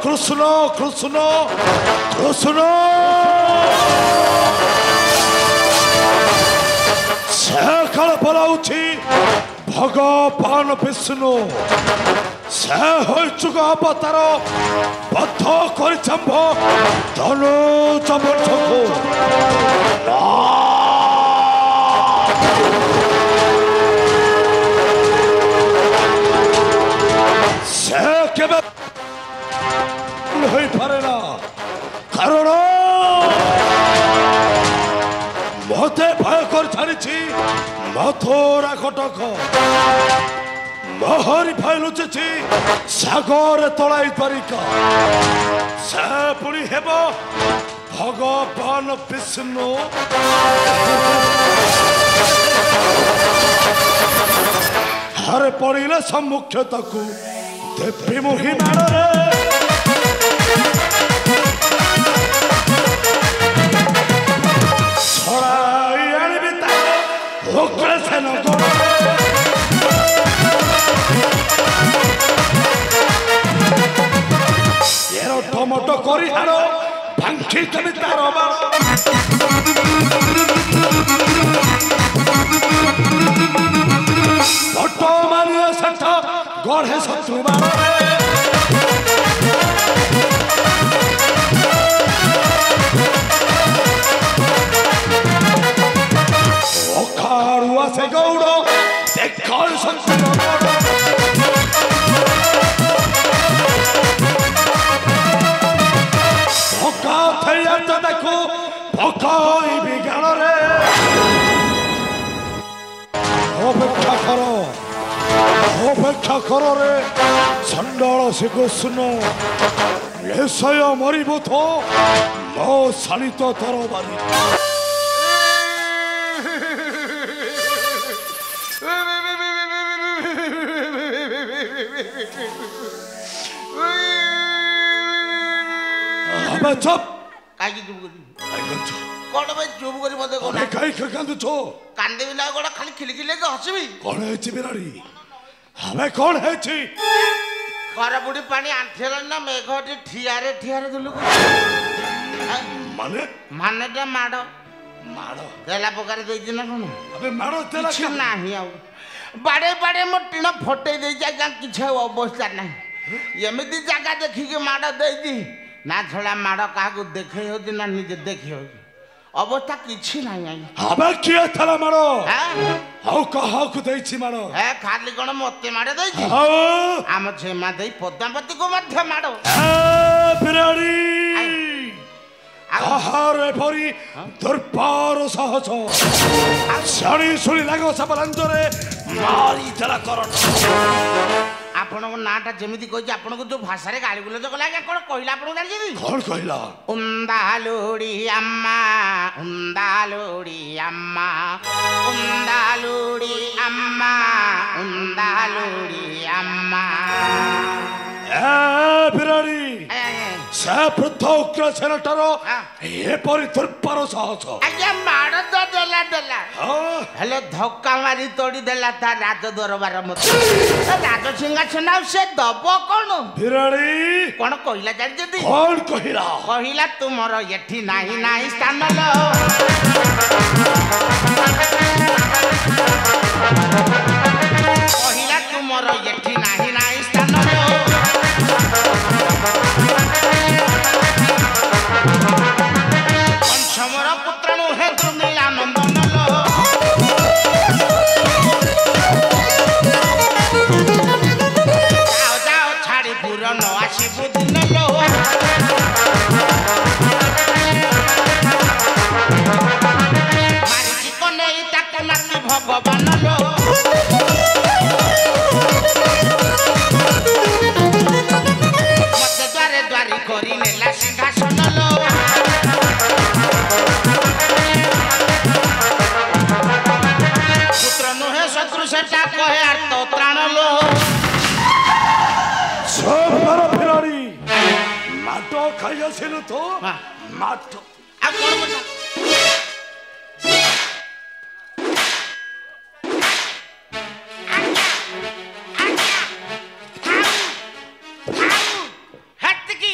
कृष्ण कृष्ण कृष्ण से काल बोलाउछि भगवान विष्णु से होइचुक अवतार बद्ध करिचंभ धनु चमठको से केबे होई पारे ना कारण मते भय कर छाड़ी मथुरा कटक महरी भय लुचि सागर तलाई परिका से पुणी हेब भगवान विष्णु हरे पड़े सम्मुख्यता को देवी मुहि मारे छड़ाई आनिबी तार से टमाटो करी हारो भांगी देवी तार बट मारिया सेठ गढ़े शत्रु अखाड़ुआ से गौड़ देख शत्रु देखो भकाई विज्ञान रे अपेक्षा करो रे चंडाल श्रीकृष्ण निश्चय मरब तो मो शालित तरबारी चुप काई चुप करी कोन बे चुप करी मते कोन काई कांदु छो कांदेबी ना गोडा खाली खिलखिले के हसबी कोन हेछि बिराड़ी हमें कोन हेछि करबुडी पानी आंठेला ना मेघटी ठियारे ठियारे दुलु माने मानेटा माडो माडो देला पकारे देछि ना कोन अबे माडो तेला किछ नाही आउ बाडे बाडे मो टिनो फटे दे जागा किछ अवस्था नाही एमिति जागा देखि के माडो देइ दी ना छड़ा माड़ क्या देखे हो ना निजे देखे हो अवस्था किसी ना हमें किए थला माड़ो हाउ कहा को देछि माड़ो ए खाली कोन मते माड़े देछि आम छेमा देई पद्मावती को मध्य माड़ो ए बिराड़ी आहारे भरी दरबार सहज साड़ी सुली लागो सबलांजरे मारी जला करण आपण नाटा जेमिति कहि आपण को जो भाषा रे गाली गुलो कला के कोन कहिला आपण जानि जी कोन कहिला उंदालुड़ी अम्मा उंदालुड़ी अम्मा उंदालुड़ी अम्मा उंदालुड़ी अम्मा ए बिराड़ी से वृद्ध उग्र सेनाटर ए परि दुर्पर सहज आज्ञा माड़ तो देला देला हेले धक्का मारी तोड़ी देला ता राज दरबार मत राज सिंहासन से दब कोन बिराड़ी कोन कहिला जानि जदी कोन कहिला कहिला तुमर एठी नाही नाही स्थान लो कहिला तुमर एठी नाही नाही स्थान लो पंचमर पुत्र नुहे तुमिला नंदन लो जाओ जाओ छाड़ी पुर न आसी बुदिन लो मारी को नहीं ताक नाती भगवान लो मते द्वारे द्वारी करी नेला सिंहासन लो पुत्र नुहे शत्रु सेटा कहे आर्त त्राण लो सब कर फिराड़ी माटो खाइया छिलु तो माटो आ कोन बता हट की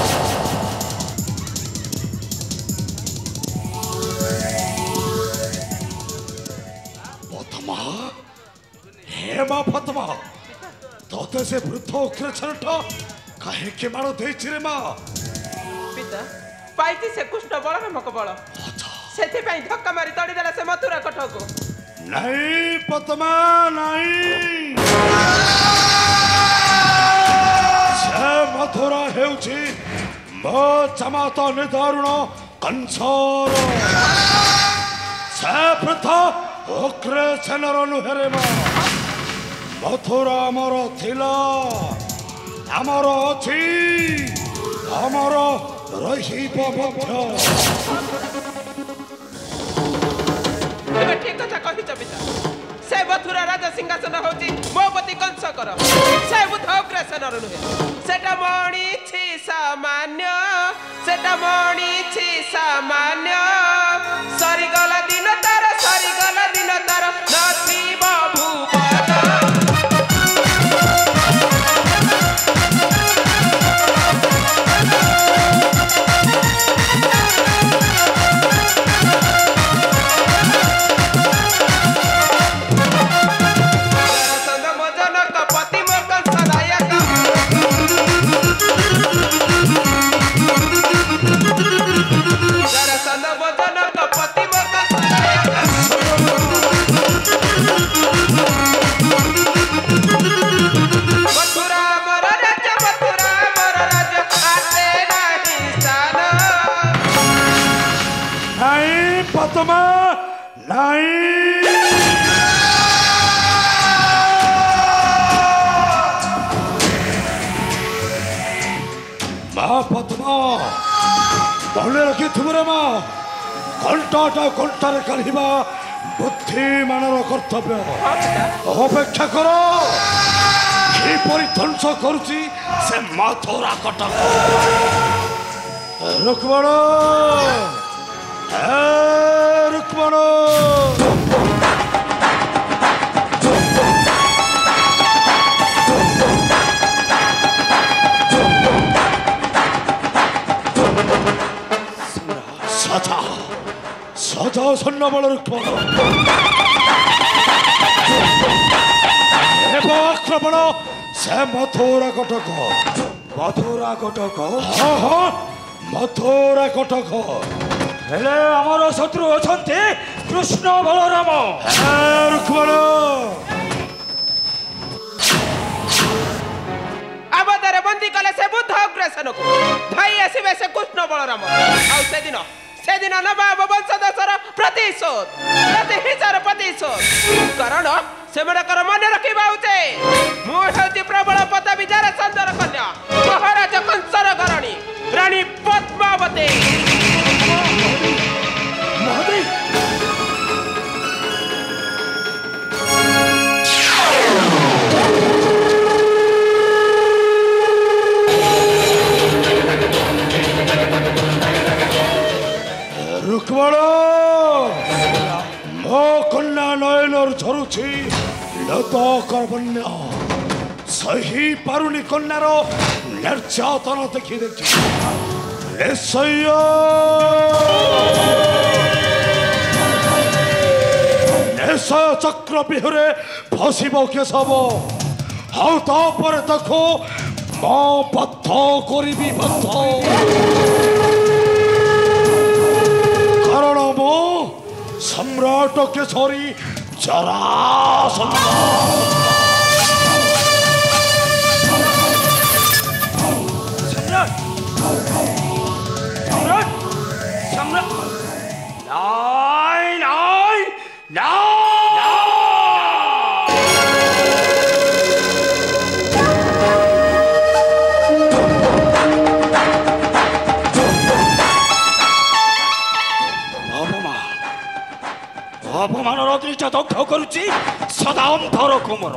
माँ फातिमा तोते से वृद्ध उग्र छनटा काहे के मारो देछि रे माँ पिता पाइती से कृष्ण बलराम को बल सेति पई धक्का मारी तड़ी देला से मथुरा कठ को नहीं फातिमा नहीं से मथुरा हेउछि मो जमात निदारुण कंसार से वृद्ध उग्र छनर नुहेरे माँ मथुरा आमर थिला आमर अछि आमर रहिब मध्य एबे ठीक कथा कहि छ पिता से मथुरा राजा सिंहासन होची मोपति कंस कर से बुध अग्रसन नुहे सेटा मणि छी सामान्य सेटा मणि छी सामान्य सरिगला दिन तार नसीब भूपत फातिमा नहीं माँ फातिमा भले रखी तुमरे माँ घंटाटा घंटार कहवा बुद्धिमानर कर्तव्य अपेक्षा कर ध्वंस करुची से मथुरा कटक रुक्मण रुक्मण सजा सजा सन्न बल रुक्मण आक्रमण से मथुरा कटक हाँ हाँ मथुरा कटक हेले आमर शत्रु अछंते कृष्ण बलराम रुक्मण आबदरे बंदी कले से बुद्ध अग्रसन को भाई आसीबे से कृष्ण बलराम आउ से दिन नवाब वंशधर प्रतिशोध कारण से मन रखा मुझे प्रबल पदवी जरासंधर कन्या महाराज कंसर घरणी रानी पद्मावती रुक्मण मो कन्या नयनर झरुछि लता कर्बन्य सही पारुनी कन्यार निर्यातन देखि निश्चय चक्र बिहुरे फसिब केशव हाउ तापर देखो मो बद्ध करिबी बद्ध कारण मो सम्राट केशरी जरासंध अपमानर दृष्ट दग्ध करुच्ची सदा अंधर कुमर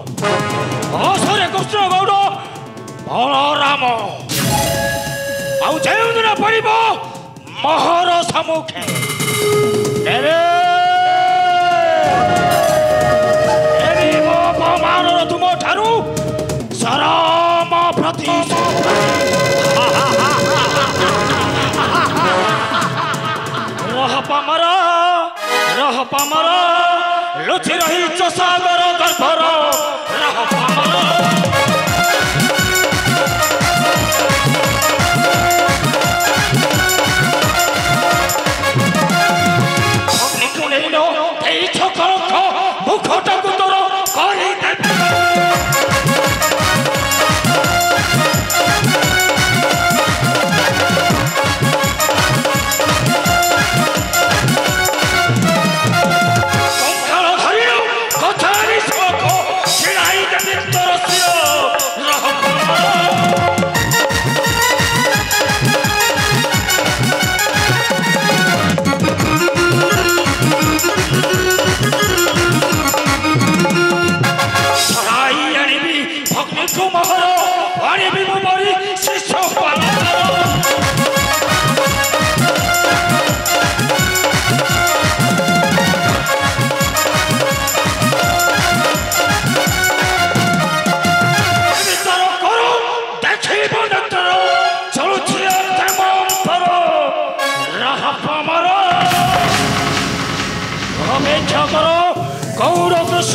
असरे कृष्ण गौड़ बलराम आउ जो दिन पड़ब महर सम्मुखे अपमानर तुम ठारू चरम प्रतिशोध रह पामर लुचि रही सागर गर्भर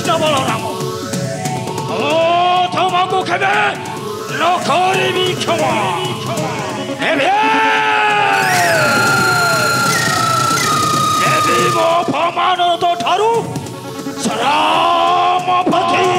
କୃଷ୍ଣ ବଳରାମ ତମକୁ କେବେ ନ କରିବି କ୍ଷମା ଏବେ ଦେବି ମୋ ଭମାନରଥ ଠାରୁ ରାମ ପ୍ରତି